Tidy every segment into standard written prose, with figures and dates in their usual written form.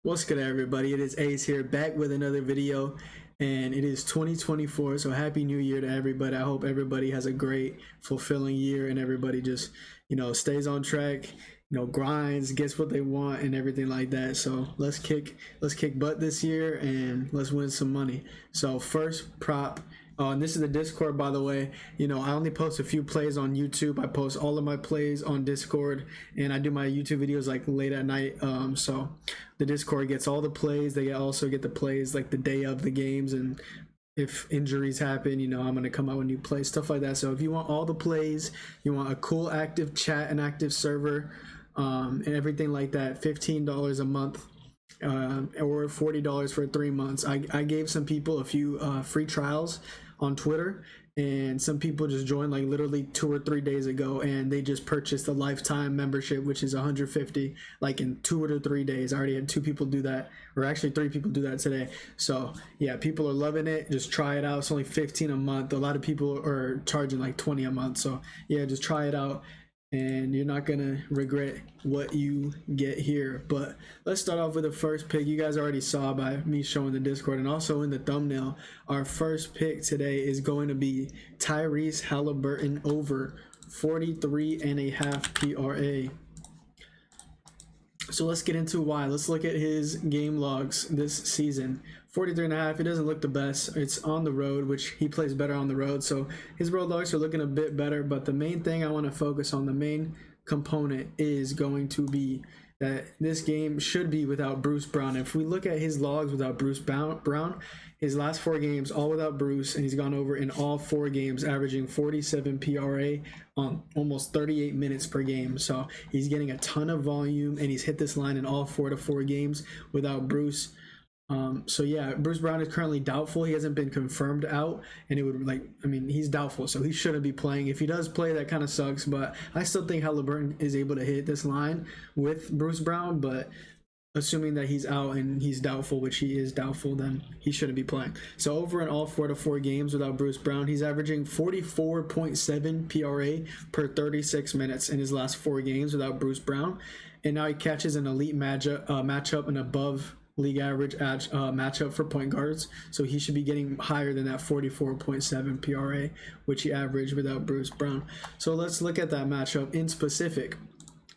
What's good, everybody? It is Ace here, back with another video, and it is 2024. So happy New Year to everybody. I hope everybody has a great, fulfilling year, and everybody just, stays on track, grinds, gets what they want, and everything like that. So let's kick butt this year, and let's win some money. So first prop. And this is the Discord, by the way. I only post a few plays on YouTube. I post all of my plays on Discord, and I do my YouTube videos like late at night. So the Discord gets all the plays. They also get the plays like the day of the games, and if injuries happen, I'm going to come out with new plays, stuff like that. So if you want all the plays, you want a cool active chat and active server, and everything like that, $15 a month. Or $40 for 3 months. I gave some people a few free trials on Twitter, and some people just joined like literally 2 or 3 days ago, and they just purchased a lifetime membership, which is $150 like in 2 or 3 days. I already had 2 people do that, or actually 3 people do that today. So yeah, people are loving it. Just try it out. It's only $15 a month. A lot of people are charging like $20 a month. So yeah, just try it out, and you're not gonna regret what you get here. But let's start off with the first pick. You guys already saw by me showing the Discord and also in the thumbnail, our first pick today is going to be Tyrese Halliburton over 43.5 PRA. So let's get into why. Let's look at his game logs this season. 43.5, it doesn't look the best. It's on the road, which he plays better on the road. So his road logs are looking a bit better, but the main thing I want to focus on, the main component, is going to be that this game should be without Bruce Brown. If we look at his logs without Bruce Brown, his last 4 games, all without Bruce, and he's gone over in all 4 games, averaging 47 PRA on almost 38 minutes per game. So he's getting a ton of volume, and he's hit this line in all 4 games without Bruce. So yeah, Bruce Brown is currently doubtful. He hasn't been confirmed out, and it would he's doubtful, so he shouldn't be playing. If he does play, that kind of sucks, but I still think Halliburton is able to hit this line with Bruce Brown, but assuming that he's out and he's doubtful, which he is doubtful, then he shouldn't be playing. So over in all 4 games without Bruce Brown, he's averaging 44.7 PRA per 36 minutes in his last 4 games without Bruce Brown, and now he catches an elite matchup and above league average matchup for point guards, so he should be getting higher than that 44.7 PRA, which he averaged without Bruce Brown. So let's look at that matchup in specific.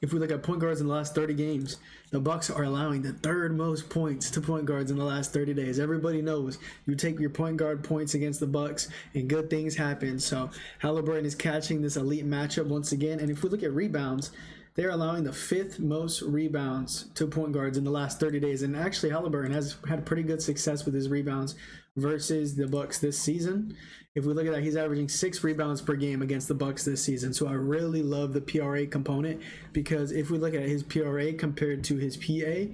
If we look at point guards in the last 30 games, the Bucks are allowing the 3rd most points to point guards in the last 30 days. Everybody knows you take your point guard points against the Bucks and good things happen. So Halliburton is catching this elite matchup once again. And if we look at rebounds, they're allowing the 5th most rebounds to point guards in the last 30 days. And actually, Halliburton has had pretty good success with his rebounds versus the Bucks this season. If we look at that, he's averaging 6 rebounds per game against the Bucks this season. So I really love the PRA component, because if we look at his PRA compared to his PA,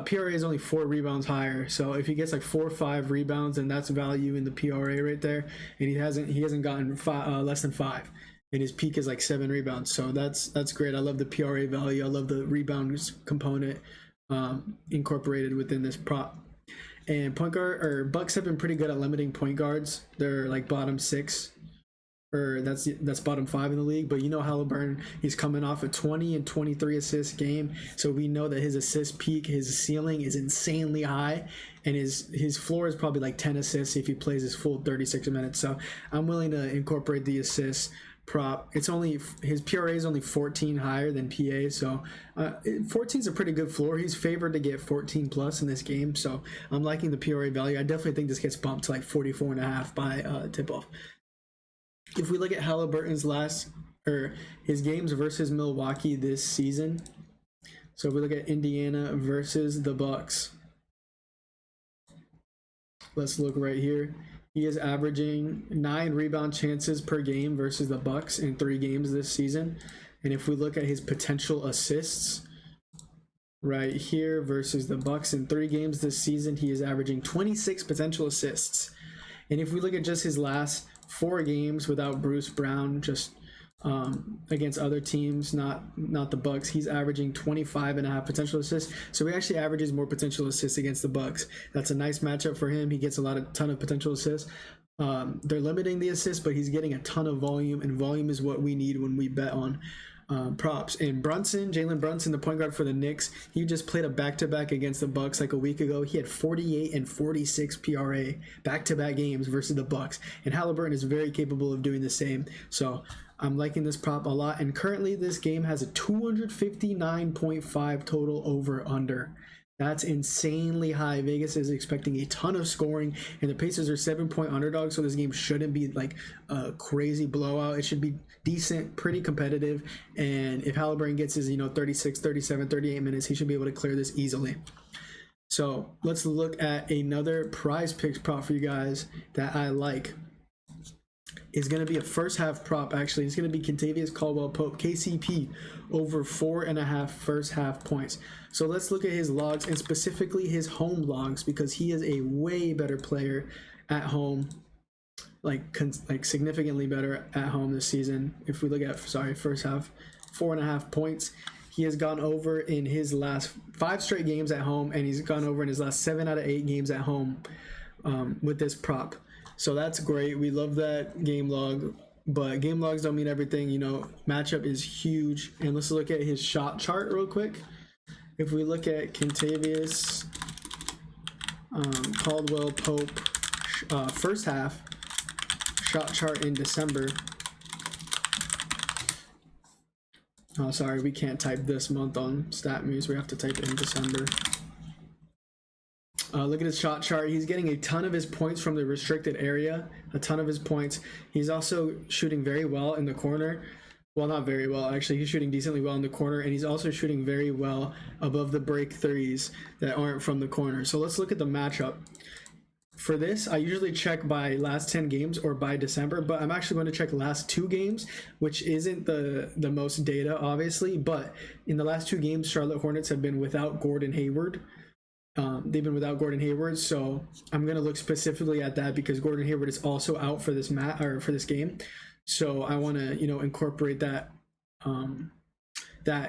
PRA is only 4 rebounds higher. So if he gets like 4 or 5 rebounds, then that's value in the PRA right there. And he hasn't gotten less than 5. And his peak is like 7 rebounds. So that's great. I love the PRA value. I love the rebounds component incorporated within this prop. And Bucks have been pretty good at limiting point guards. They're like bottom 6, or that's bottom 5 in the league. But Halliburton, he's coming off a 20 and 23 assist game, so we know that his assist peak, his ceiling, is insanely high, and his floor is probably like 10 assists if he plays his full 36 minutes. So I'm willing to incorporate the assists prop. It's only his PRA is only 14 higher than PA, so 14 is a pretty good floor. He's favored to get 14 plus in this game, so I'm liking the PRA value. I definitely think this gets bumped to like 44.5 by tip off. If we look at Halliburton's his games versus Milwaukee this season, so if we look at Indiana versus the Bucks, let's look right here. He is averaging 9 rebound chances per game versus the Bucks in 3 games this season. And if we look at his potential assists right here versus the Bucks in 3 games this season, he is averaging 26 potential assists. And if we look at just his last 4 games without Bruce Brown, just against other teams, not the Bucks, he's averaging 25.5 potential assists. So he actually averages more potential assists against the Bucks. That's a nice matchup for him. He gets a ton of potential assists. They're limiting the assists, but he's getting a ton of volume, and volume is what we need when we bet on props. And Brunson, Jalen Brunson, the point guard for the Knicks, he just played a back-to-back against the Bucks like a week ago. He had 48 and 46 PRA back-to-back games versus the Bucks. And Halliburton is very capable of doing the same. So I'm liking this prop a lot. And currently this game has a 259.5 total over-under. That's insanely high. Vegas is expecting a ton of scoring, and the Pacers are 7-point underdogs, so this game shouldn't be like a crazy blowout. It should be decent, pretty competitive, and if Halliburton gets his 36, 37, 38 minutes, he should be able to clear this easily. So let's look at another PrizePicks prop for you guys that I like. Is going to be a first half prop, actually. It's going to be Kentavious Caldwell-Pope, KCP, over 4.5 first half points. So let's look at his logs, and specifically his home logs, because he is a way better player at home, like significantly better at home this season. If we look at, first half, 4.5 points. He has gone over in his last 5 straight games at home, and he's gone over in his last 7 out of 8 games at home with this prop. So that's great. We love that game log, but game logs don't mean everything. Matchup is huge. And let's look at his shot chart real quick. If we look at Kentavious Caldwell-Pope first half shot chart in December. Oh, sorry, we can't type this month on StatMuse. We have to type it in December. Look at his shot chart. He's getting a ton of his points from the restricted area, a ton of his points. He's also shooting very well in the corner. Well, not very well, actually. He's shooting decently well in the corner, and he's also shooting very well above the break threes that aren't from the corner. So let's look at the matchup. For this, I usually check by last 10 games or by December, but I'm actually going to check last 2 games, which isn't the most data, obviously. But in the last 2 games, Charlotte Hornets have been without Gordon Hayward. They've been without Gordon Hayward, so I'm going to look specifically at that because Gordon Hayward is also out for this for this game. So I want to incorporate that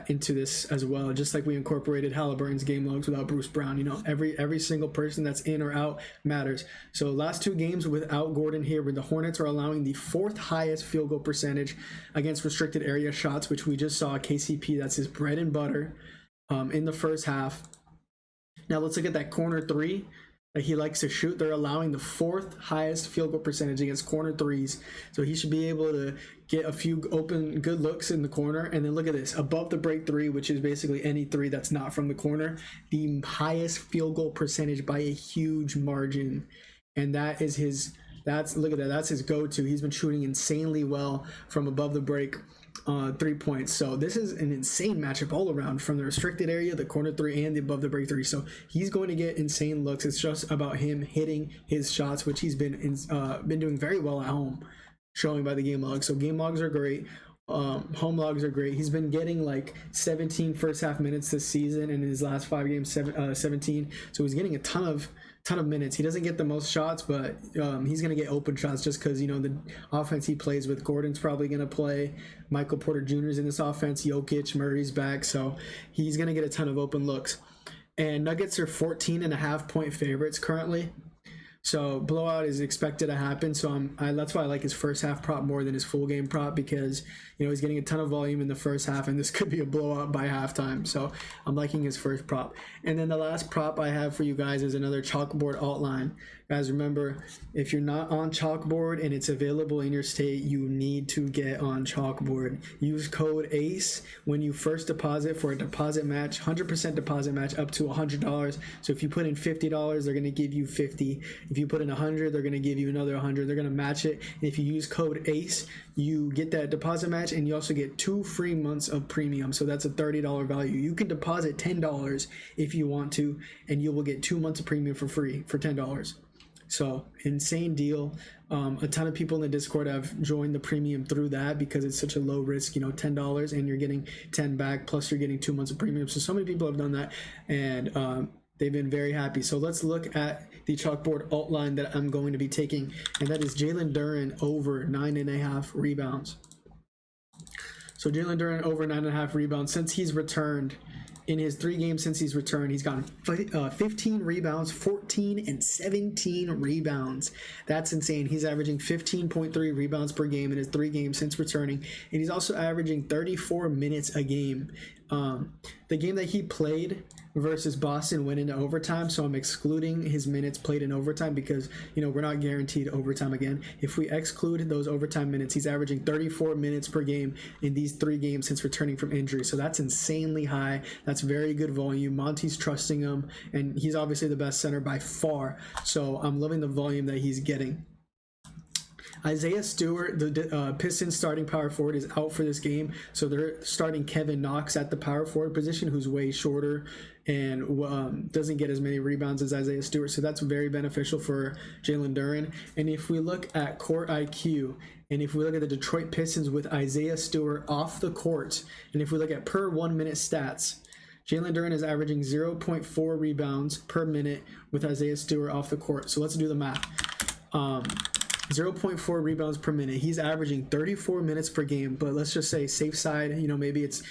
into this as well, just like we incorporated Halliburton's game logs without Bruce Brown. Every single person that's in or out matters. So last 2 games without Gordon Hayward, the Hornets are allowing the 4th highest field goal percentage against restricted area shots, which we just saw. KCP, that's his bread and butter in the first half. Now let's look at that corner 3 that he likes to shoot. They're allowing the 4th highest field goal percentage against corner 3s. So he should be able to get a few open good looks in the corner. And then look at this, above the break 3, which is basically any 3 that's not from the corner, the highest field goal percentage by a huge margin. And that is his, look at that, that's his go-to. He's been shooting insanely well from above the break 3 points. So this is an insane matchup all around, from the restricted area, the corner 3, and the above the break 3. So he's going to get insane looks. It's just about him hitting his shots, which he's been doing very well at home, showing by the game logs. So game logs are great. Home logs are great. He's been getting like 17 first half minutes this season, and in his last 5 games 17. So he's getting a ton of minutes. He doesn't get the most shots, but he's going to get open shots just because the offense he plays with. Gordon's probably going to play. Michael Porter Jr. is in this offense. Jokic, Murray's back, so he's going to get a ton of open looks. And Nuggets are 14.5 point favorites currently. So blowout is expected to happen. So that's why I like his first half prop more than his full game prop, because he's getting a ton of volume in the first half, and this could be a blowout by halftime. So I'm liking his first prop. And then the last prop I have for you guys is another chalkboard alt line. Guys, remember, if you're not on chalkboard and it's available in your state, you need to get on chalkboard. Use code ACE when you first deposit for a deposit match, 100% deposit match up to $100. So if you put in $50, they're going to give you $50. If you put in $100, they're going to give you another $100. They're going to match it. And if you use code ACE, you get that deposit match, and you also get 2 free months of premium. So that's a $30 value. You can deposit $10 if you want to, and you will get 2 months of premium for free for $10. So insane deal. A ton of people in the Discord have joined the premium through that because it's such a low risk, $10, and you're getting 10 back, plus you're getting 2 months of premium. So many people have done that, and they've been very happy. So let's look at the chalkboard alt line that I'm going to be taking, and that is Jalen Duren over 9.5 rebounds. So Jalen Duren over 9.5 rebounds. Since he's returned, in his 3 games since he's returned, he's gotten 15 rebounds, 14 and 17 rebounds. That's insane. He's averaging 15.3 rebounds per game in his 3 games since returning, and he's also averaging 34 minutes a game. The game that he played versus Boston went into overtime, so I'm excluding his minutes played in overtime because, you know, we're not guaranteed overtime again. If we exclude those overtime minutes, he's averaging 34 minutes per game in these 3 games since returning from injury. So that's insanely high. That's very good volume. Monty's trusting him, and he's obviously the best center by far. So I'm loving the volume that he's getting. Isaiah Stewart, the Pistons starting power forward, is out for this game. So they're starting Kevin Knox at the power forward position, who's way shorter and doesn't get as many rebounds as Isaiah Stewart. So that's very beneficial for Jalen Duren. And if we look at court IQ, and if we look at the Detroit Pistons with Isaiah Stewart off the court, and if we look at per 1 minute stats, Jalen Duren is averaging 0.4 rebounds per minute with Isaiah Stewart off the court. So let's do the math. 0.4 rebounds per minute. He's averaging 34 minutes per game, but let's just say safe side, you know, maybe it's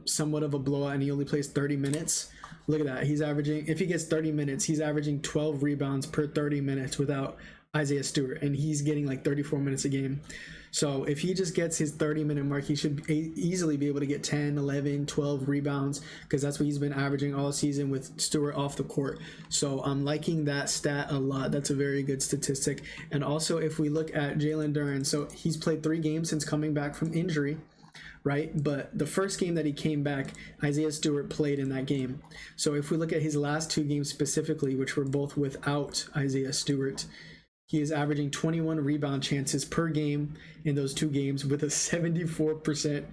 somewhat of a blowout and he only plays 30 minutes. Look at that. He's averaging, if he gets 30 minutes, he's averaging 12 rebounds per 30 minutes without Isaiah Stewart, and he's getting like 34 minutes a game. So if he just gets his 30-minute mark, he should easily be able to get 10, 11, 12 rebounds, because that's what he's been averaging all season with Stewart off the court. So I'm liking that stat a lot. That's a very good statistic. And also, if we look at Jalen Duren, so he's played 3 games since coming back from injury, right? But the first game that he came back, Isaiah Stewart played in that game. So if we look at his last 2 games specifically, which were both without Isaiah Stewart, he is averaging 21 rebound chances per game in those 2 games with a 74%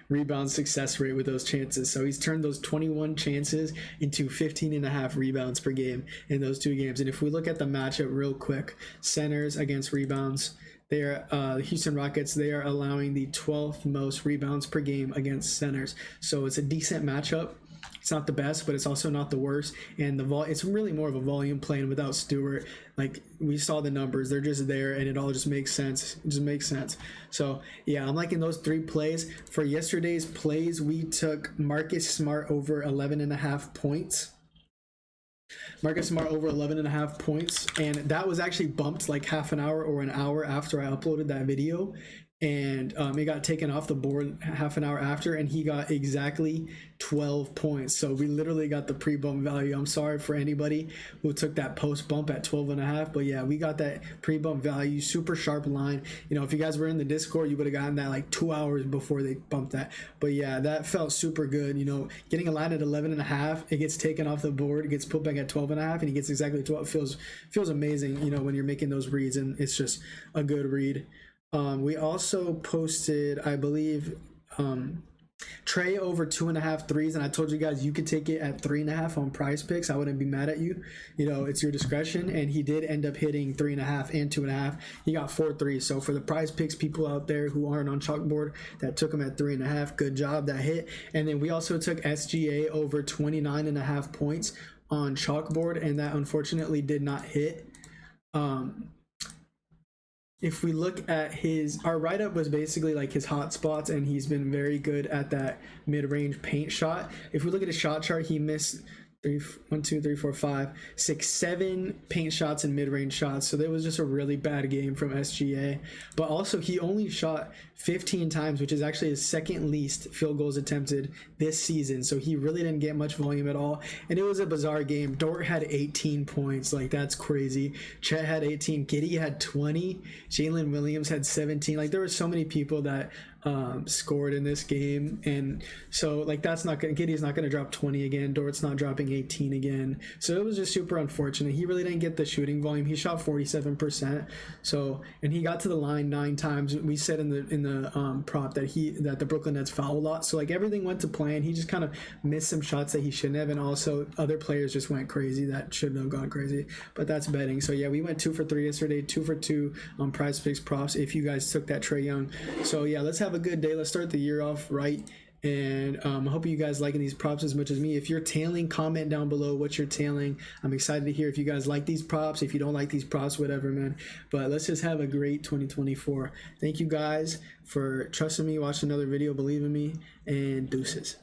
rebound success rate with those chances. So he's turned those 21 chances into 15.5 rebounds per game in those 2 games. And if we look at the matchup real quick, centers against rebounds, they are the Houston Rockets, they are allowing the 12th most rebounds per game against centers. So it's a decent matchup. It's not the best, but it's also not the worst. And it's really more of a volume playing without Stewart. Like, we saw the numbers, they're just there, and it all just makes sense. It just makes sense. So yeah, I'm liking those 3 plays. For yesterday's plays, we took Marcus Smart over 11.5 points. Marcus Smart over 11.5 points, and that was actually bumped like half an hour or an hour after I uploaded that video. And it got taken off the board half an hour after, and he got exactly 12 points. So we literally got the pre-bump value. I'm sorry for anybody who took that post bump at 12.5, but yeah, we got that pre-bump value. Super sharp line. You know, if you guys were in the Discord, you would have gotten that like 2 hours before they bumped that. But yeah, that felt super good. You know, getting a line at 11.5, it gets taken off the board, it gets put back at 12.5, and he gets exactly 12. Feels amazing, you know, when you're making those reads, and it's just a good read. We also posted, I believe, Trey over 2.5 threes, and I told you guys you could take it at 3.5 on PrizePicks. I wouldn't be mad at you. You know, it's your discretion, and he did end up hitting 3.5 and 2.5. He got 4 threes. So for the PrizePicks people out there who aren't on Chalkboard that took him at 3.5, good job, that hit. And then we also took SGA over 29.5 points on Chalkboard, and that unfortunately did not hit. If we look at our write-up was basically like his hot spots, and he's been very good at that mid-range paint shot. If we look at his shot chart, he missed 7 paint shots and mid-range shots. So that was just a really bad game from SGA. But also, he only shot 15 times, which is actually his 2nd least field goals attempted this season. So he really didn't get much volume at all. And it was a bizarre game. Dort had 18 points. Like, that's crazy. Chet had 18. Giddey had 20. Jalen Williams had 17. Like, there were so many people that scored in this game, and so like that's not gonna, Giddey's not gonna drop 20 again. Dort's not dropping 18 again. So it was just super unfortunate. He really didn't get the shooting volume. He shot 47%. So, and he got to the line 9 times. We said in the prop that the Brooklyn Nets foul a lot. So like everything went to plan. He just kind of missed some shots that he shouldn't have, and also other players just went crazy that shouldn't have gone crazy. But that's betting. So yeah, we went 2 for 3 yesterday, 2 for 2 on PrizePicks props. If you guys took that Trae Young. So yeah, let's have a good day. Let's start the year off right, and I hope you guys liking these props as much as me. If you're tailing, comment down below what you're tailing. I'm excited to hear if you guys like these props. If you don't like these props, whatever, man. But let's just have a great 2024. Thank you guys for trusting me, watching another video, believe in me, and deuces.